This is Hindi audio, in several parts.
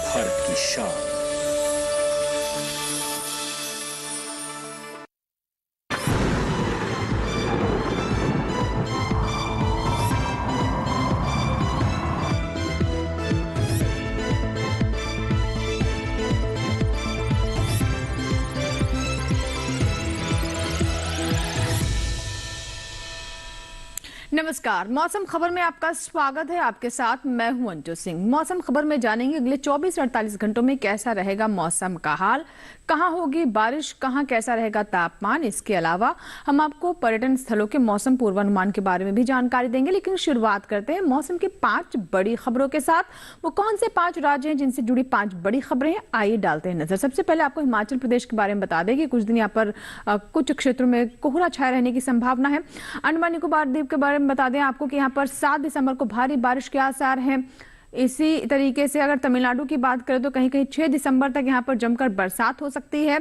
भारत की शान। नमस्कार, मौसम खबर में आपका स्वागत है। आपके साथ मैं हूं अंजू सिंह। मौसम खबर में जानेंगे अगले 24 से 48 घंटों में कैसा रहेगा मौसम का हाल, कहां होगी बारिश, कहां कैसा रहेगा तापमान। इसके अलावा हम आपको पर्यटन स्थलों के मौसम पूर्वानुमान के बारे में भी जानकारी देंगे। लेकिन शुरुआत करते हैं मौसम की 5 बड़ी खबरों के साथ। वो कौन से 5 राज्य हैं जिनसे जुड़ी 5 बड़ी खबरें हैं, आइए डालते हैं नजर। सबसे पहले आपको हिमाचल प्रदेश के बारे में बता दें कि कुछ दिन यहाँ पर कुछ क्षेत्रों में कोहरा छाए रहने की संभावना है। अंडमान निकोबार द्वीप के बारे में बता दें आपको कि यहाँ पर 7 दिसंबर को भारी बारिश के आसार हैं। इसी तरीके से अगर तमिलनाडु की बात करें तो कहीं कहीं 6 दिसंबर तक यहाँ पर जमकर बरसात हो सकती है।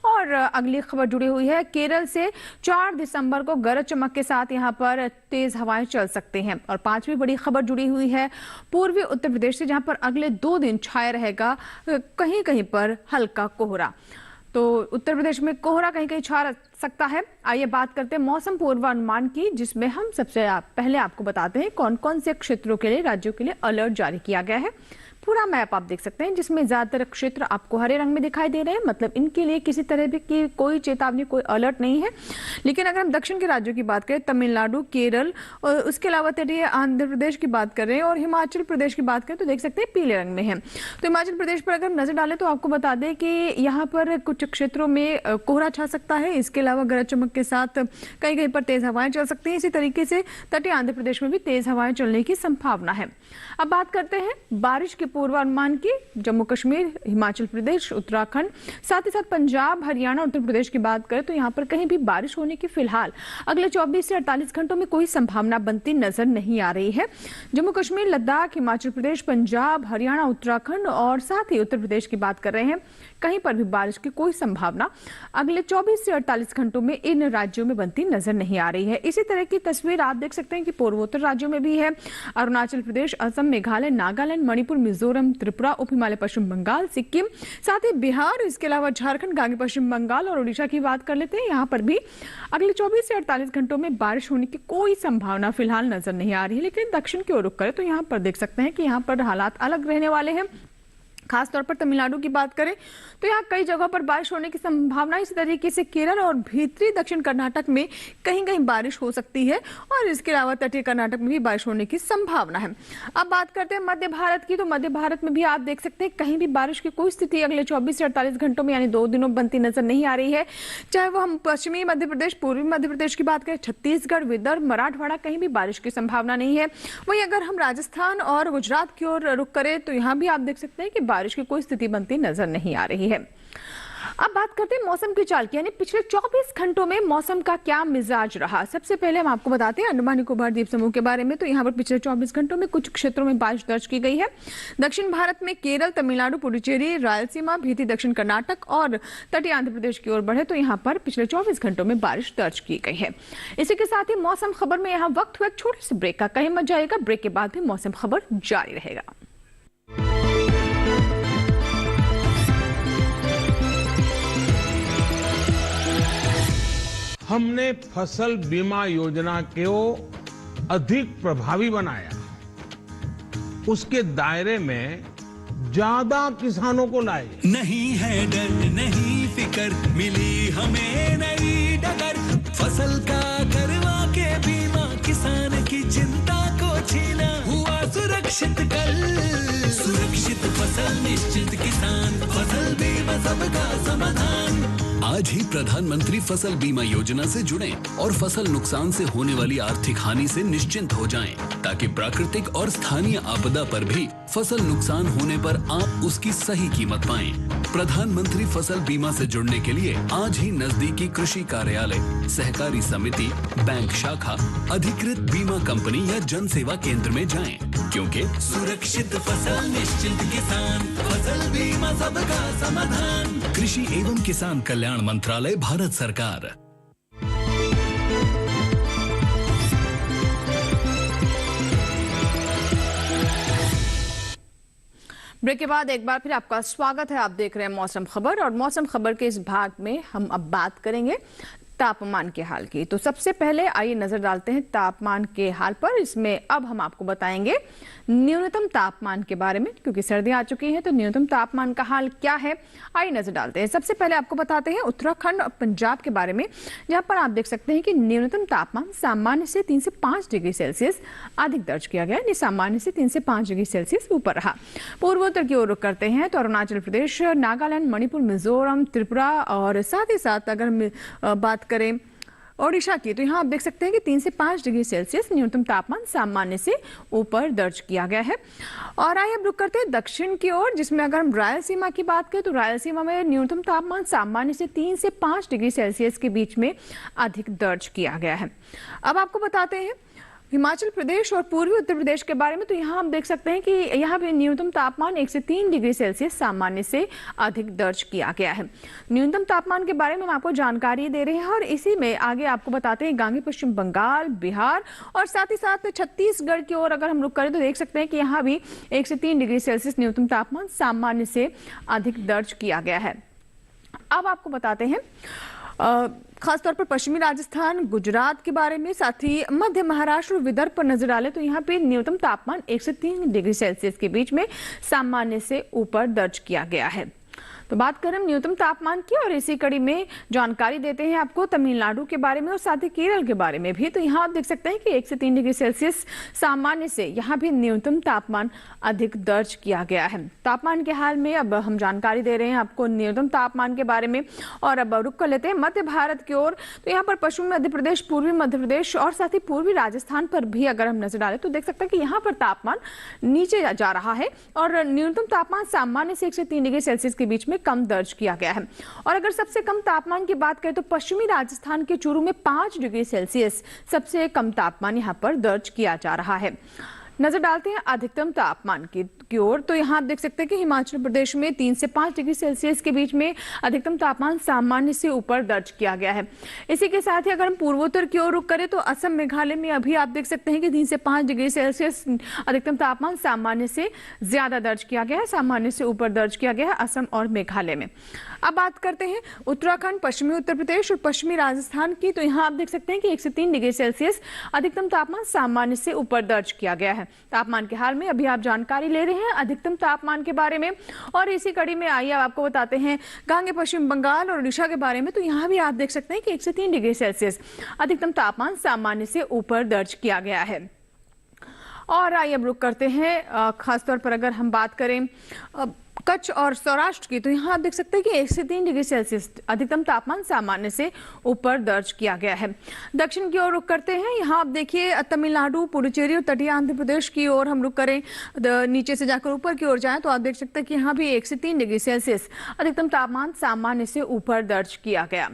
और अगली खबर जुड़ी हुई है केरल से। 4 दिसंबर को गरज चमक के साथ यहाँ पर तेज हवाएं चल सकती हैं। और 5वीं बड़ी खबर जुड़ी हुई है पूर्वी उत्तर प्रदेश से, जहाँ पर अगले 2 दिन छाया रहेगा कहीं कहीं पर हल्का कोहरा। तो उत्तर प्रदेश में कोहरा कहीं कहीं छा सकता है। आइए बात करते हैं मौसम पूर्वानुमान की, जिसमें हम सबसे पहले आपको बताते हैं कौन कौन से क्षेत्रों के लिए, राज्यों के लिए अलर्ट जारी किया गया है। पूरा मैप आप देख सकते हैं जिसमें ज्यादातर क्षेत्र आपको हरे रंग में दिखाई दे रहे हैं, मतलब इनके लिए किसी तरह की कोई चेतावनी, कोई अलर्ट नहीं है। लेकिन अगर हम दक्षिण के राज्यों की बात करें, तमिलनाडु, केरल और उसके अलावा तटीय आंध्र प्रदेश की बात कर रहे हैं और हिमाचल प्रदेश की बात करें तो देख सकते हैं पीले रंग में है। तो हिमाचल प्रदेश पर अगर नजर डालें तो आपको बता दें कि यहाँ पर कुछ क्षेत्रों में कोहरा छा सकता है। इसके अलावा गरज चमक के साथ कहीं कहीं पर तेज हवाएं चल सकती हैं। इसी तरीके से तटीय आंध्र प्रदेश में भी तेज हवाएं चलने की संभावना है। अब बात करते हैं बारिश के पूर्वानुमान की। जम्मू कश्मीर, हिमाचल प्रदेश, उत्तराखंड, साथ ही साथ पंजाब, हरियाणा, उत्तर प्रदेश की बात करें तो यहाँ पर कहीं भी बारिश होने की फिलहाल अगले 24 से 48 घंटों में कोई संभावना बनती नजर नहीं आ रही है। जम्मू कश्मीर, लद्दाख, हिमाचल प्रदेश, पंजाब, हरियाणा, उत्तराखंड और साथ ही उत्तर प्रदेश की बात कर रहे हैं, कहीं पर भी बारिश की कोई संभावना अगले 24 से 48 घंटों में इन राज्यों में बनती नजर नहीं आ रही है। इसी तरह की तस्वीर आप देख सकते हैं कि पूर्वोत्तर राज्यों में भी है। अरुणाचल प्रदेश, असम, मेघालय, नागालैंड, मणिपुर, मिजोरम, त्रिपुरा, उप हिमालय पश्चिम बंगाल, सिक्किम, साथ ही बिहार, इसके अलावा झारखंड, गांगी पश्चिम बंगाल और उड़ीसा की बात कर लेते हैं। यहाँ पर भी अगले 24 से 48 घंटों में बारिश होने की कोई संभावना फिलहाल नजर नहीं आ रही है। लेकिन दक्षिण की ओर रुख करें तो यहाँ पर देख सकते हैं कि यहाँ पर हालात अलग रहने वाले हैं। खासतौर पर तमिलनाडु की बात करें तो यहाँ कई जगहों पर बारिश होने की संभावना। इसी तरीके से केरल और भीतरी दक्षिण कर्नाटक में कहीं कहीं बारिश हो सकती है और इसके अलावा तटीय कर्नाटक में भी बारिश होने की संभावना है। अब बात करते हैं मध्य भारत की, तो मध्य भारत में भी आप देख सकते हैं कहीं भी बारिश की कोई स्थिति अगले 24 से 48 घंटों में यानी 2 दिनों बनती नजर नहीं आ रही है। चाहे वो हम पश्चिमी मध्य प्रदेश, पूर्वी मध्य प्रदेश की बात करें, छत्तीसगढ़, विदर्भ, मराठवाड़ा, कहीं भी बारिश की संभावना नहीं है। वहीं अगर हम राजस्थान और गुजरात की ओर रुख करें तो यहाँ भी आप देख सकते हैं कि बारिश की कोई स्थिति बनती नजर नहीं आ रही है। अब बात करते हैं मौसम की चाल की, यानी पिछले 24 घंटों में मौसम का क्या मिजाज रहा। सबसे पहले हम आपको बताते हैं अंडमान निकोबार द्वीप समूह के बारे में। तो यहाँ पर पिछले 24 घंटों में कुछ क्षेत्रों में बारिश दर्ज की गई है। दक्षिण भारत में केरल, तमिलनाडु, पुडुचेरी, रायलसीमा, भीतरी दक्षिण कर्नाटक और तटीय आंध्र प्रदेश की ओर बढ़े तो यहाँ पर पिछले 24 घंटों में बारिश दर्ज की गई है। इसी के साथ ही मौसम खबर में यहाँ वक्त हुआ एक छोटे से ब्रेक का, कहीं मत जाएगा। ब्रेक के बाद भी मौसम खबर जारी रहेगा। हमने फसल बीमा योजना को अधिक प्रभावी बनाया, उसके दायरे में ज्यादा किसानों को लाए। नहीं है डर, नहीं फिकर, मिली हमें नई डगर। फसल का करवा के बीमा किसान की चिंता को छीना, हुआ सुरक्षित कल। सुरक्षित फसल निश्चित किसान, फसल बीमा सबका समाधान। आज ही प्रधानमंत्री फसल बीमा योजना से जुड़ें और फसल नुकसान से होने वाली आर्थिक हानि से निश्चिंत हो जाएं, ताकि प्राकृतिक और स्थानीय आपदा पर भी फसल नुकसान होने पर आप उसकी सही कीमत पाएं। प्रधानमंत्री फसल बीमा से जुड़ने के लिए आज ही नजदीकी कृषि कार्यालय, सहकारी समिति, बैंक शाखा, अधिकृत बीमा कंपनी या जन सेवा केंद्र में जाएं, क्योंकि सुरक्षित फसल निश्चिंत किसान, फसल बीमा सबका समाधान। कृषि एवं किसान कल्याण मंत्रालय, भारत सरकार। ब्रेक के बाद एक बार फिर आपका स्वागत है। आप देख रहे हैं मौसम खबर और मौसम खबर के इस भाग में हम अब बात करेंगे तापमान के हाल की। तो सबसे पहले आइए नजर डालते हैं तापमान के हाल पर। इसमें अब हम आपको बताएंगे न्यूनतम तापमान के बारे में, क्योंकि सर्दी आ चुकी है तो न्यूनतम तापमान का हाल क्या है आइए नजर डालते हैं। सबसे पहले आपको बताते हैं उत्तराखंड और पंजाब के बारे में, जहां पर आप देख सकते हैं कि न्यूनतम तापमान सामान्य से 3 से 5 डिग्री सेल्सियस अधिक दर्ज किया गया, यानी सामान्य से 3 से 5 डिग्री सेल्सियस ऊपर रहा। पूर्वोत्तर की ओर रुख करते हैं तो अरुणाचल प्रदेश, नागालैंड, मणिपुर, मिजोरम, त्रिपुरा और साथ ही साथ अगर हम बात करें ओडिशा की, तो यहाँ आप देख सकते हैं कि 3 से 5 डिग्री सेल्सियस न्यूनतम तापमान सामान्य से ऊपर दर्ज किया गया है। और आइए अब रुक करते हैं दक्षिण की ओर, जिसमें अगर हम रायलसीमा की बात करें तो रायलसीमा में न्यूनतम तापमान सामान्य से 3 से 5 डिग्री सेल्सियस के बीच में अधिक दर्ज किया गया है। अब आपको बताते हैं हिमाचल प्रदेश और पूर्वी उत्तर प्रदेश के बारे में, तो यहाँ हम देख सकते हैं कि यहाँ भी न्यूनतम तापमान 1 से 3 डिग्री सेल्सियस सामान्य से अधिक दर्ज किया गया है। न्यूनतम तापमान के बारे में हम आपको जानकारी दे रहे हैं और इसी में आगे आपको बताते हैं गांगे पश्चिम बंगाल, बिहार और साथ ही साथ छत्तीसगढ़ की ओर अगर हम रुक करें तो देख सकते हैं कि यहाँ भी 1 से 3 डिग्री सेल्सियस न्यूनतम तापमान सामान्य से अधिक दर्ज किया गया है। अब आपको बताते हैं खासतौर पर पश्चिमी राजस्थान, गुजरात के बारे में, साथ ही मध्य महाराष्ट्र और विदर्भ पर नजर डालें तो यहाँ पे न्यूनतम तापमान 1 से 3 डिग्री सेल्सियस के बीच में सामान्य से ऊपर दर्ज किया गया है। तो बात करें न्यूनतम तापमान की और इसी कड़ी में जानकारी देते हैं आपको तमिलनाडु के बारे में और साथ ही केरल के बारे में भी। तो यहाँ आप देख सकते हैं कि 1 से 3 डिग्री सेल्सियस सामान्य से यहाँ भी न्यूनतम तापमान अधिक दर्ज किया गया है। तापमान के हाल में अब हम जानकारी दे रहे हैं आपको न्यूनतम तापमान के बारे में। और अब रुक कर लेते हैं मध्य भारत की ओर, तो यहाँ पर पश्चिमी मध्य प्रदेश, पूर्वी मध्य प्रदेश और साथ ही पूर्वी राजस्थान पर भी अगर हम नजर डालें तो देख सकते हैं कि यहाँ पर तापमान नीचे जा रहा है और न्यूनतम तापमान सामान्य से 1 से 3 डिग्री सेल्सियस के बीच में कम दर्ज किया गया है। और अगर सबसे कम तापमान की बात करें तो पश्चिमी राजस्थान के चूरू में 5 डिग्री सेल्सियस सबसे कम तापमान यहां पर दर्ज किया जा रहा है। नजर डालते हैं अधिकतम तापमान की ओर, तो यहाँ आप देख सकते हैं कि हिमाचल प्रदेश में 3 से 5 डिग्री सेल्सियस के बीच में अधिकतम तापमान सामान्य से ऊपर दर्ज किया गया है। इसी के साथ ही अगर हम पूर्वोत्तर की ओर रुख करें तो असम, मेघालय में अभी आप देख सकते हैं कि 3 से 5 डिग्री सेल्सियस अधिकतम तापमान सामान्य से ज्यादा दर्ज किया गया है, सामान्य से ऊपर दर्ज किया गया है असम और मेघालय में। अब बात करते हैं उत्तराखंड, पश्चिमी उत्तर प्रदेश और पश्चिमी राजस्थान की, तो यहाँ आप देख सकते हैं कि 1 से 3 डिग्री सेल्सियस अधिकतम तापमान सामान्य से ऊपर दर्ज किया गया है। तापमान के हाल में अभी आप जानकारी ले रहे हैं अधिकतम तापमान के बारे में। और इसी कड़ी में आइए आपको बताते हैं गांगे पश्चिम बंगाल और ओडिशा के बारे में, तो यहाँ भी आप देख सकते हैं कि 1 से 3 डिग्री सेल्सियस अधिकतम तापमान सामान्य से ऊपर दर्ज किया गया है। और आइए अब रुक करते हैं खासतौर पर अगर हम बात करें कच्छ और सौराष्ट्र की, तो यहाँ आप देख सकते हैं कि 1 से 3 डिग्री सेल्सियस अधिकतम तापमान सामान्य से ऊपर दर्ज किया गया है। दक्षिण की ओर रुक करते हैं, यहाँ आप देखिए तमिलनाडु, पुडुचेरी और तटीय आंध्र प्रदेश की ओर हम रुक करें, नीचे से जाकर ऊपर की ओर जाएं तो आप देख सकते हैं कि यहाँ भी 1 से 3 डिग्री सेल्सियस अधिकतम तापमान सामान्य से ऊपर दर्ज किया गया।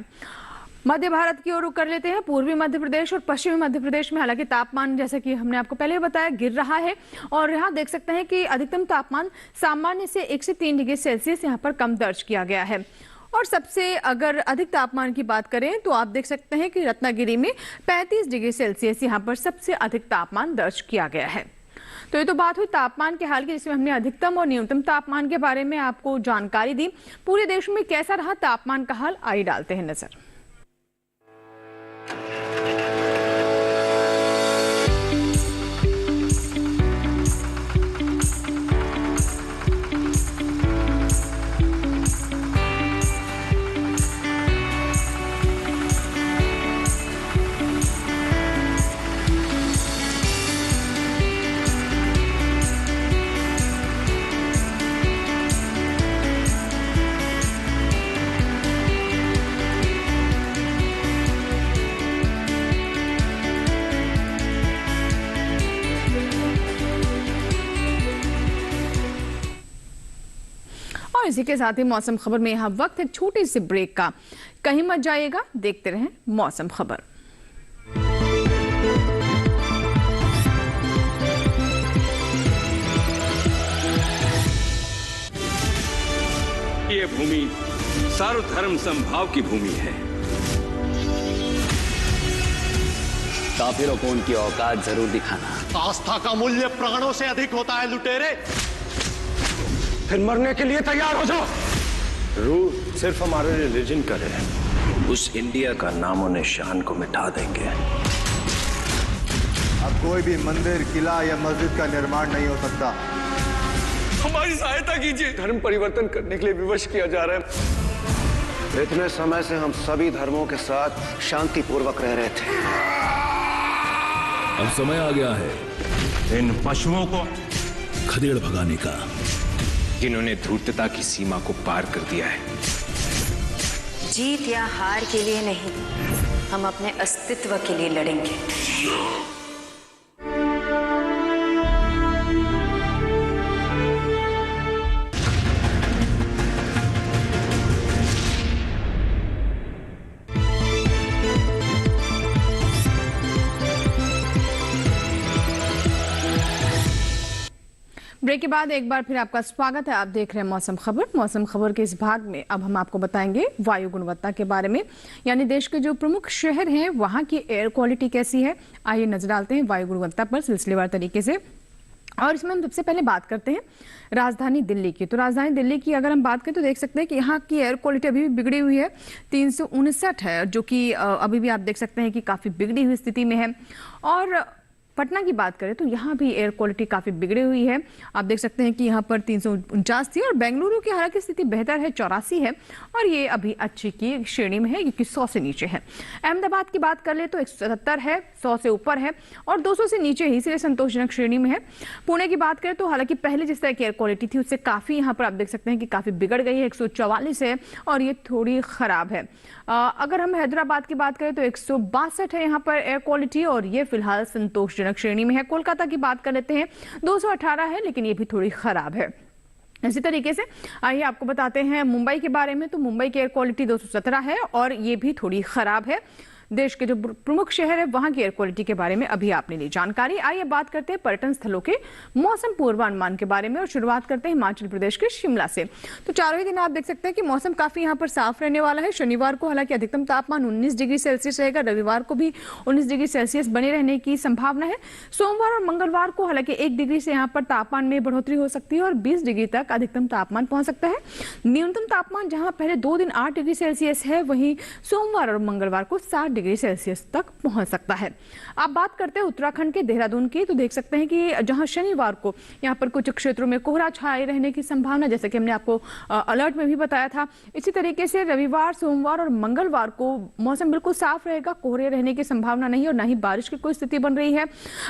मध्य भारत की ओर रुख कर लेते हैं, पूर्वी मध्य प्रदेश और पश्चिमी मध्य प्रदेश में हालांकि तापमान जैसे कि हमने आपको पहले बताया गिर रहा है और यहाँ देख सकते हैं कि अधिकतम तापमान सामान्य से 1 से 3 डिग्री सेल्सियस यहाँ पर कम दर्ज किया गया है। और सबसे अगर अधिक तापमान की बात करें तो आप देख सकते हैं कि रत्नागिरी में 35 डिग्री सेल्सियस यहाँ पर सबसे अधिक तापमान दर्ज किया गया है। तो ये तो बात हुई तापमान के हाल की, जिसमें हमने अधिकतम और न्यूनतम तापमान के बारे में आपको जानकारी दी। पूरे देश में कैसा रहा तापमान का हाल आइए डालते हैं नजर। और इसी के साथ ही मौसम खबर में यहाँ वक्त है छोटे से ब्रेक का। कहीं मत जाइएगा, देखते रहें मौसम खबर। ये भूमि सर्वधर्म समभाव की भूमि है। काफिरों को उनकी औकात जरूर दिखाना। आस्था का मूल्य प्राणों से अधिक होता है लुटेरे। फिर मरने के लिए तैयार हो जाओ। रूल सिर्फ हमारे रिलीजन का है, उस इंडिया का नामो निशान को मिटा देंगे। अब कोई भी मंदिर, किला या मस्जिद का निर्माण नहीं हो सकता। हमारी सहायता कीजिए, धर्म परिवर्तन करने के लिए विवश किया जा रहा है। इतने समय से हम सभी धर्मों के साथ शांतिपूर्वक रह रहे थे। अब समय आ गया है इन पशुओं को खदेड़ भगाने का, जिन्होंने धूर्तता की सीमा को पार कर दिया है। जीत या हार के लिए नहीं, हम अपने अस्तित्व के लिए लड़ेंगे। ब्रेक के बाद एक बार फिर आपका स्वागत है। आप देख रहे हैं मौसम खबर। मौसम खबर के इस भाग में अब हम आपको बताएंगे वायु गुणवत्ता के बारे में, यानी देश के जो प्रमुख शहर हैं वहां की एयर क्वालिटी कैसी है। आइए नजर डालते हैं वायु गुणवत्ता पर सिलसिलेवार तरीके से। और इसमें हम सबसे पहले बात करते हैं राजधानी दिल्ली की। तो राजधानी दिल्ली की अगर हम बात करें तो देख सकते हैं कि यहाँ की एयर क्वालिटी अभी भी बिगड़ी हुई है, 359 है, जो कि अभी भी आप देख सकते हैं कि काफी बिगड़ी हुई स्थिति में है। और पटना की बात करें तो यहाँ भी एयर क्वालिटी काफी बिगड़ी हुई है। आप देख सकते हैं कि यहाँ पर 349 थी। और बेंगलुरु की हालांकि स्थिति बेहतर है, 84 है, और ये अभी अच्छी की श्रेणी में है क्योंकि 100 से नीचे है। अहमदाबाद की बात कर ले तो 177 है, 100 से ऊपर है, और 200 से नीचे ही, इसलिए संतोषजनक श्रेणी में है। पुणे की बात करें तो हालांकि पहले जिस तरह की एयर क्वालिटी थी उससे काफी यहाँ पर आप देख सकते हैं कि काफी बिगड़ गई है, 144 है, और ये थोड़ी खराब है। अगर हम हैदराबाद की बात करें तो 162 है यहाँ पर एयर क्वालिटी, और ये फिलहाल संतोषजनक श्रेणी में है। कोलकाता की बात कर लेते हैं, 218 है, लेकिन ये भी थोड़ी खराब है। इसी तरीके से आइए आपको बताते हैं मुंबई के बारे में। तो मुंबई की एयर क्वालिटी 217 है, और ये भी थोड़ी खराब है। देश के जो प्रमुख शहर है वहां की एयर क्वालिटी के बारे में अभी आपने ली जानकारी। आइए बात करते हैं पर्यटन स्थलों के मौसम पूर्वानुमान के बारे में, और शुरुआत करते हैं हिमाचल प्रदेश के शिमला से। तो चारों ही दिन आप देख सकते हैं कि मौसम काफी यहाँ पर साफ रहने वाला है। शनिवार को हालांकि अधिकतम तापमान 19 डिग्री सेल्सियस रहेगा, रविवार को भी 19 डिग्री सेल्सियस बने रहने की संभावना है। सोमवार और मंगलवार को हालांकि 1 डिग्री से यहाँ पर तापमान में बढ़ोतरी हो सकती है, और 20 डिग्री तक अधिकतम तापमान पहुंच सकता है। न्यूनतम तापमान जहां पहले 2 दिन 8 डिग्री सेल्सियस है, वहीं सोमवार और मंगलवार को 7 डिग्री सेल्सियस तक पहुंच सकता है। आप बात करते हैं उत्तराखंड के देहरादून की। तो देख सकते हैं कि जहां शनिवार को यहां पर कुछ क्षेत्रों में कोहरा छाए रहने की संभावना, जैसे कि हमने आपको अलर्ट में भी बताया था। इसी तरीके से रविवार, सोमवार और मंगलवार को मौसम बिल्कुल साफ रहेगा, कोहरे रहने की संभावना नहीं, और न ही बारिश की कोई स्थिति बन रही है।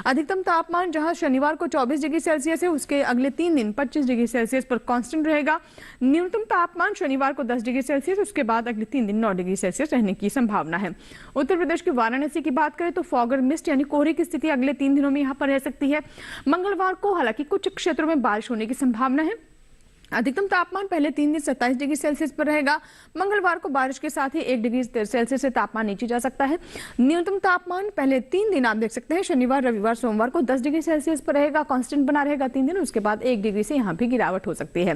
अधिकतम तापमान जहां शनिवार को 24 डिग्री सेल्सियस है, उसके अगले 3 दिन 25 डिग्री सेल्सियस पर कांस्टेंट रहेगा। न्यूनतम तापमान शनिवार को 10 डिग्री सेल्सियस, उसके बाद अगले 3 दिन 9 डिग्री सेल्सियस रहने की संभावना है। उत्तर प्रदेश की वाराणसी की बात करें तो फॉगर मिस्ट यानी कोहरे की स्थिति अगले 3 दिनों में यहां पर रह सकती है। मंगलवार को हालांकि कुछ क्षेत्रों में बारिश होने की संभावना है। अधिकतम तापमान पहले 3 दिन 27 डिग्री सेल्सियस पर रहेगा। मंगलवार को बारिश के साथ ही 1 डिग्री सेल्सियस से तापमान नीचे जा सकता है। न्यूनतम तापमान पहले 3 दिन आप देख सकते हैं, शनिवार, रविवार, सोमवार को 10 डिग्री सेल्सियस पर रहेगा, कांस्टेंट बना रहेगा 3 दिन, उसके बाद 1 डिग्री से यहाँ भी गिरावट हो सकती है।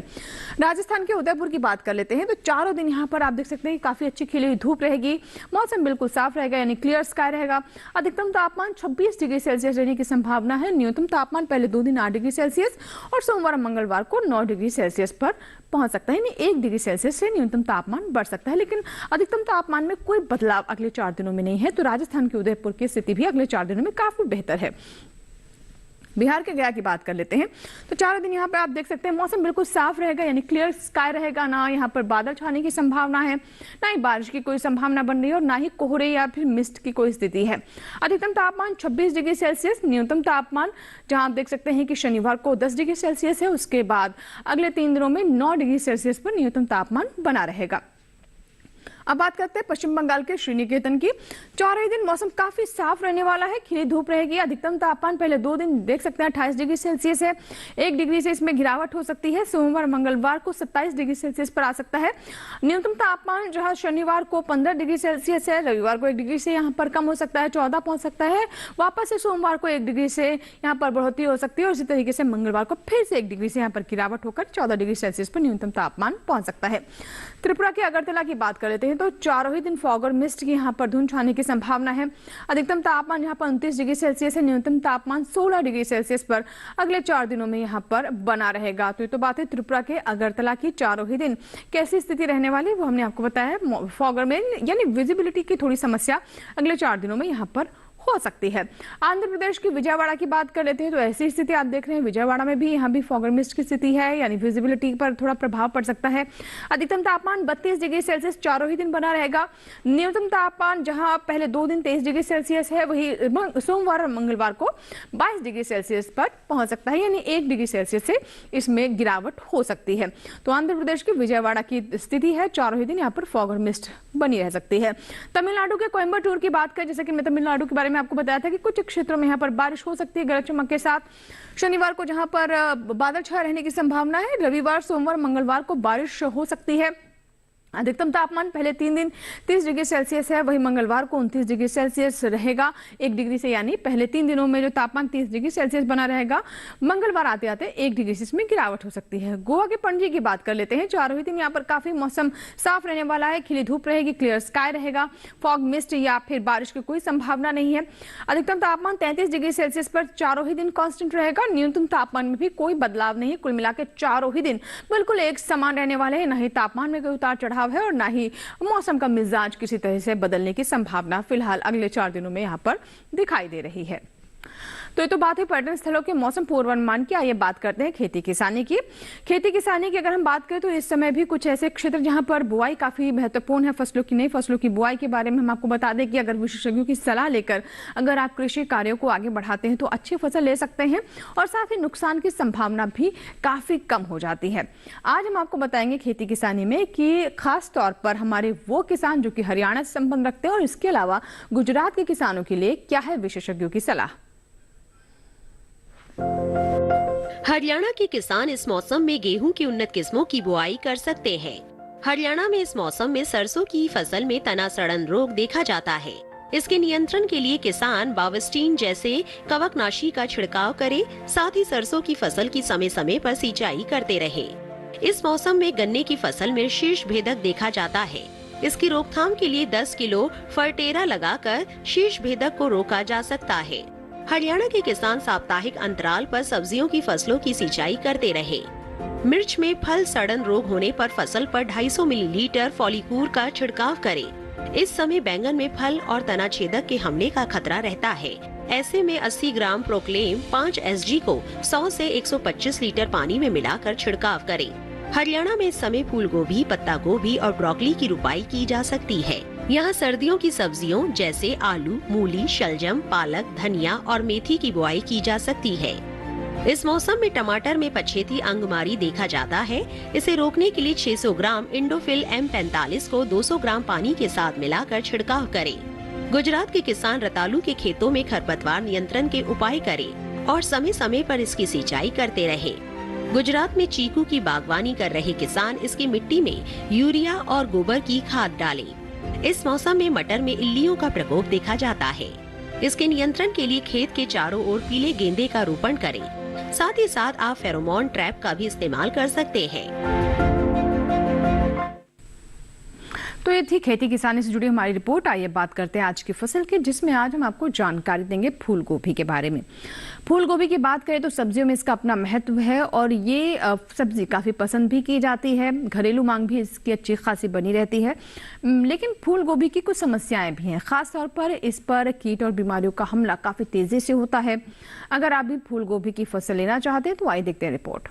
राजस्थान के उदयपुर की बात कर लेते हैं। तो चारों दिन यहाँ पर आप देख सकते हैं काफी अच्छी खिली हुई धूप रहेगी, मौसम बिल्कुल साफ रहेगा, यानी क्लियर स्काई रहेगा। अधिकतम तापमान 26 डिग्री सेल्सियस रहने की संभावना है। न्यूनतम तापमान पहले 2 दिन 8 डिग्री सेल्सियस, और सोमवार और मंगलवार को 9 डिग्री सेल्सियस पर पहुंच सकता है, यानी 1 डिग्री सेल्सियस से न्यूनतम तापमान बढ़ सकता है। लेकिन अधिकतम तापमान में कोई बदलाव अगले 4 दिनों में नहीं है। तो राजस्थान के उदयपुर की स्थिति भी अगले 4 दिनों में काफी बेहतर है। बिहार के गया की बात कर लेते हैं। तो चारों दिन यहाँ पे आप देख सकते हैं मौसम बिल्कुल साफ रहेगा, यानी क्लियर स्काई रहेगा, ना यहाँ पर बादल छाने की संभावना है, ना ही बारिश की कोई संभावना बन रही है, और ना ही कोहरे या फिर मिस्ट की कोई स्थिति है। अधिकतम तापमान 26 डिग्री सेल्सियस, न्यूनतम तापमान जहां आप देख सकते हैं कि शनिवार को 10 डिग्री सेल्सियस है, उसके बाद अगले 3 दिनों में 9 डिग्री सेल्सियस पर न्यूनतम तापमान बना रहेगा। अब बात करते हैं पश्चिम बंगाल के श्रीनिकेतन की। चारों ही दिन मौसम काफी साफ रहने वाला है, खिली धूप रहेगी। अधिकतम तापमान पहले 2 दिन देख सकते हैं 28 डिग्री सेल्सियस है, 1 डिग्री से इसमें गिरावट हो सकती है। सोमवार मंगलवार को 27 डिग्री सेल्सियस पर आ सकता है। न्यूनतम तापमान जहां शनिवार को 15 डिग्री सेल्सियस है, रविवार को 1 डिग्री से यहाँ पर कम हो सकता है, 14 पहुंच सकता है। वापस से सोमवार को 1 डिग्री से यहाँ पर बढ़ोतरी हो सकती है, और इसी तरीके से मंगलवार को फिर से 1 डिग्री से यहाँ पर गिरावट होकर 14 डिग्री सेल्सियस पर न्यूनतम तापमान पहुंच सकता है। त्रिपुरा के अगरतला की बात कर लेते हैं। तो चारों ही दिन फॉग और मिस्ट की यहाँ पर धुंध छाने की संभावना है। अधिकतम तापमान यहाँ पर 29 डिग्री सेल्सियस है, न्यूनतम तापमान 16 डिग्री सेल्सियस पर अगले 4 दिनों में यहाँ पर बना रहेगा। तो ये तो बात है त्रिपुरा के अगरतला की। चारों ही दिन कैसी स्थिति रहने वाली वो हमने आपको बताया है। फॉग में यानी विजिबिलिटी की थोड़ी समस्या अगले 4 दिनों में यहाँ पर हो सकती है। आंध्र प्रदेश की विजयवाड़ा की बात कर लेते हैं तो ऐसी स्थिति आप देख रहे हैं। विजयवाड़ा में भी यहाँ भी फॉग और मिस्ट की स्थिति है, यानी विजिबिलिटी पर थोड़ा प्रभाव पड़ सकता है। अधिकतम तापमान 32 डिग्री सेल्सियस चारों ही दिन बना रहेगा। न्यूनतम तापमान जहां पहले 2 दिन 23 डिग्री सेल्सियस है, वही सोमवार और मंगलवार को 22 डिग्री सेल्सियस पर पहुंच सकता है, यानी 1 डिग्री सेल्सियस से इसमें गिरावट हो सकती है। तो आंध्र प्रदेश की विजयवाड़ा की स्थिति है, चारों ही दिन यहाँ पर फॉग और मिस्ट बनी रह सकती है। तमिलनाडु के कोयम्बटूर की बात करें, जैसे कि मैं तमिलनाडु के बारे में आपको बताया था कि कुछ क्षेत्रों में यहाँ पर बारिश हो सकती है गरज चमक के साथ। शनिवार को जहां पर बादल छाए रहने की संभावना है। रविवार, सोमवार, मंगलवार को बारिश हो सकती है। अधिकतम तापमान पहले 3 दिन 30 डिग्री सेल्सियस है, वही मंगलवार को 29 डिग्री सेल्सियस रहेगा 1 डिग्री से, यानी पहले 3 दिनों में जो तापमान 30 डिग्री सेल्सियस बना रहेगा, मंगलवार आते आते 1 डिग्री से इसमें गिरावट हो सकती है। गोवा के पणजी की बात कर लेते हैं। चारों ही दिन यहाँ पर काफी मौसम साफ रहने वाला है, खिली धूप रहेगी, क्लियर स्काई रहेगा, फॉग मिस्ट या फिर बारिश की कोई संभावना नहीं है। अधिकतम तापमान 33 डिग्री सेल्सियस पर चारों ही दिन कांस्टेंट रहेगा, न्यूनतम तापमान में भी कोई बदलाव नहीं है। कुल मिलाकर चारों ही दिन बिल्कुल एक समान रहने वाले हैं, न ही तापमान में कोई उतार चढ़ाव है और ना ही मौसम का मिजाज किसी तरह से बदलने की संभावना फिलहाल अगले 4 दिनों में यहाँ पर दिखाई दे रही है। तो ये तो बात है पर्यटन स्थलों के मौसम पूर्वानुमान की। आइए बात करते हैं खेती किसानी की। खेती किसानी की अगर हम बात करें तो इस समय भी कुछ ऐसे क्षेत्र जहां पर बुआई काफी महत्वपूर्ण है, फसलों की नई फसलों की बुआई के बारे में हम आपको बता दें कि अगर विशेषज्ञों की सलाह लेकर अगर आप कृषि कार्यों को आगे बढ़ाते हैं तो अच्छी फसल ले सकते हैं और साथ ही नुकसान की संभावना भी काफी कम हो जाती है। आज हम आपको बताएंगे खेती किसानी में कि खास तौर पर हमारे वो किसान जो कि हरियाणा से संबंध रखते हैं और इसके अलावा गुजरात के किसानों के लिए क्या है विशेषज्ञों की सलाह। हरियाणा के किसान इस मौसम में गेहूं की उन्नत किस्मों की बुआई कर सकते हैं। हरियाणा में इस मौसम में सरसों की फसल में तना सड़न रोग देखा जाता है। इसके नियंत्रण के लिए किसान बावस्टीन जैसे कवकनाशी का छिड़काव करे, साथ ही सरसों की फसल की समय समय पर सिंचाई करते रहे। इस मौसम में गन्ने की फसल में शीर्ष भेदक देखा जाता है। इसकी रोकथाम के लिए 10 किलो फर्टेरा लगाकर शीर्ष भेदक को रोका जा सकता है। हरियाणा के किसान साप्ताहिक अंतराल पर सब्जियों की फसलों की सिंचाई करते रहे। मिर्च में फल सड़न रोग होने पर फसल पर 250 मिलीलीटर फॉलिकूर का छिड़काव करें। इस समय बैंगन में फल और तना छेदक के हमले का खतरा रहता है। ऐसे में 80 ग्राम प्रोक्लेम 5 SG को 100 से 125 लीटर पानी में मिलाकर छिड़काव करें। हरियाणा में इस समय फूल गोभी, पत्ता गोभी और ब्रोकली की रुपाई की जा सकती है। यहाँ सर्दियों की सब्जियों जैसे आलू, मूली, शलजम, पालक, धनिया और मेथी की बुआई की जा सकती है। इस मौसम में टमाटर में पछेती अंगमारी देखा जाता है। इसे रोकने के लिए 600 ग्राम इंडोफिल M45 को 200 ग्राम पानी के साथ मिलाकर छिड़काव करें। गुजरात के किसान रतालू के खेतों में खरपतवार नियंत्रण के उपाय करें और समय समय पर इसकी सिंचाई करते रहे। गुजरात में चीकू की बागवानी कर रहे किसान इसकी मिट्टी में यूरिया और गोबर की खाद डालें। इस मौसम में मटर में इल्लियों का प्रकोप देखा जाता है। इसके नियंत्रण के लिए खेत के चारों ओर पीले गेंदे का रोपण करें। साथ ही साथ आप फेरोमोन ट्रैप का भी इस्तेमाल कर सकते हैं। तो ये थी खेती किसानी से जुड़ी हमारी रिपोर्ट। आइए बात करते हैं आज की फसल की, जिसमें आज हम आपको जानकारी देंगे फूल गोभी के बारे में। फूल गोभी की बात करें तो सब्जियों में इसका अपना महत्व है और ये सब्जी काफ़ी पसंद भी की जाती है। घरेलू मांग भी इसकी अच्छी खासी बनी रहती है। लेकिन फूल गोभी की कुछ समस्याएं भी हैं। खास तौर पर इस पर कीट और बीमारियों का हमला काफ़ी तेज़ी से होता है। अगर आप भी फूल गोभी की फसल लेना चाहते हैं तो आइए देखते हैं रिपोर्ट।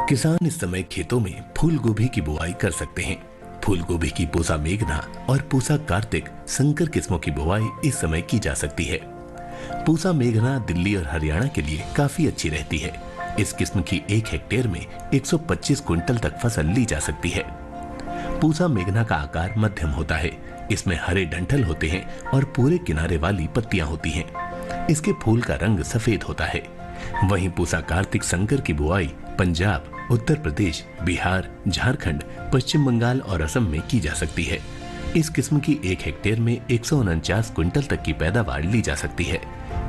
किसान इस समय खेतों में फूल गोभी की बुआई कर सकते हैं। फूल गोभी की पूसा मेघना और पूसा कार्तिक संकर किस्मों की बुआई इस समय की जा सकती है। पूसा मेघना दिल्ली और हरियाणा के लिए काफी अच्छी रहती है। इस किस्म की 1 हेक्टेयर में 125 क्विंटल तक फसल ली जा सकती है। पूसा मेघना का आकार मध्यम होता है। इसमें हरे डंठल होते हैं और पूरे किनारे वाली पत्तियां होती हैं। इसके फूल का रंग सफेद होता है। वहीं पूसा कार्तिक संकर की बुआई पंजाब, उत्तर प्रदेश, बिहार, झारखंड, पश्चिम बंगाल और असम में की जा सकती है। इस किस्म की 1 हेक्टेयर में 149 क्विंटल तक की पैदावार ली जा सकती है।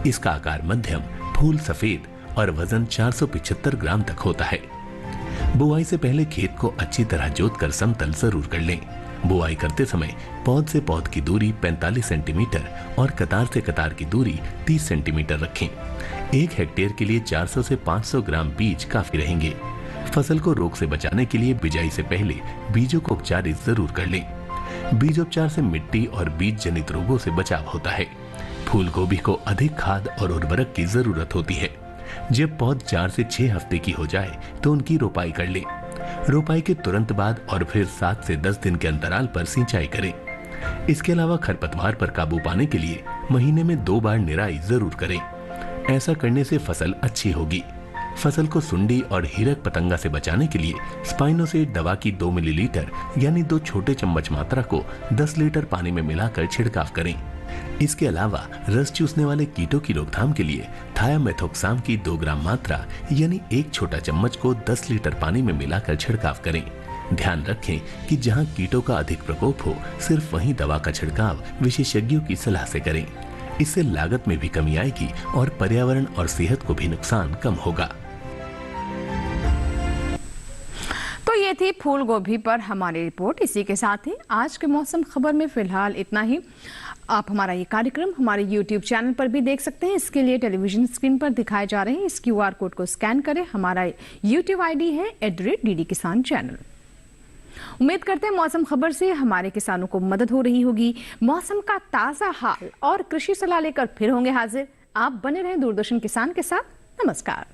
इसका आकार मध्यम, फूल सफेद और वजन 475 ग्राम तक होता है। बुआई से पहले खेत को अच्छी तरह जोतकर समतल जरूर कर लें। बुआई करते समय पौध से पौध की दूरी 45 सेंटीमीटर और कतार से कतार की दूरी 30 सेंटीमीटर रखें। 1 हेक्टेयर के लिए 400 से 500 ग्राम बीज काफी रहेंगे। फसल को रोग से बचाने के लिए बिजाई से पहले बीजों को उपचारित जरूर कर लें। बीजोपचार से मिट्टी और बीज जनित रोगों से बचाव होता है। फूल गोभी को अधिक खाद और उर्वरक की जरूरत होती है। जब पौध 4 से 6 हफ्ते की हो जाए तो उनकी रोपाई कर लें। रोपाई के तुरंत बाद और फिर 7 से 10 दिन के अंतराल पर सिंचाई करें। इसके अलावा खरपतवार पर काबू पाने के लिए महीने में 2 बार निराई जरूर करें। ऐसा करने से फसल अच्छी होगी। फसल को सुंडी और हीरक पतंगा से बचाने के लिए स्पाइनोसेट दवा की 2 मिलीलीटर यानी 2 छोटे चम्मच मात्रा को 10 लीटर पानी में मिलाकर छिड़काव करें। इसके अलावा रस चूसने वाले कीटों की रोकथाम के लिए थायामेथोक्साम की 2 ग्राम मात्रा यानी 1 छोटा चम्मच को 10 लीटर पानी में मिलाकर छिड़काव करें। ध्यान रखें कि जहां कीटों का अधिक प्रकोप हो सिर्फ वहीं दवा का छिड़काव विशेषज्ञों की सलाह से करें। इससे लागत में भी कमी आएगी और पर्यावरण और सेहत को भी नुकसान कम होगा। तो ये थी फूल गोभी पर हमारी रिपोर्ट। इसी के साथ ही आज के मौसम खबर में फिलहाल इतना ही। आप हमारा ये कार्यक्रम हमारे YouTube चैनल पर भी देख सकते हैं। इसके लिए टेलीविजन स्क्रीन पर दिखाए जा रहे हैं इस QR कोड को स्कैन करें। हमारा YouTube ID है @DD किसान चैनल। उम्मीद करते हैं मौसम खबर से हमारे किसानों को मदद हो रही होगी। मौसम का ताजा हाल और कृषि सलाह लेकर फिर होंगे हाजिर। आप बने रहें दूरदर्शन किसान के साथ। नमस्कार।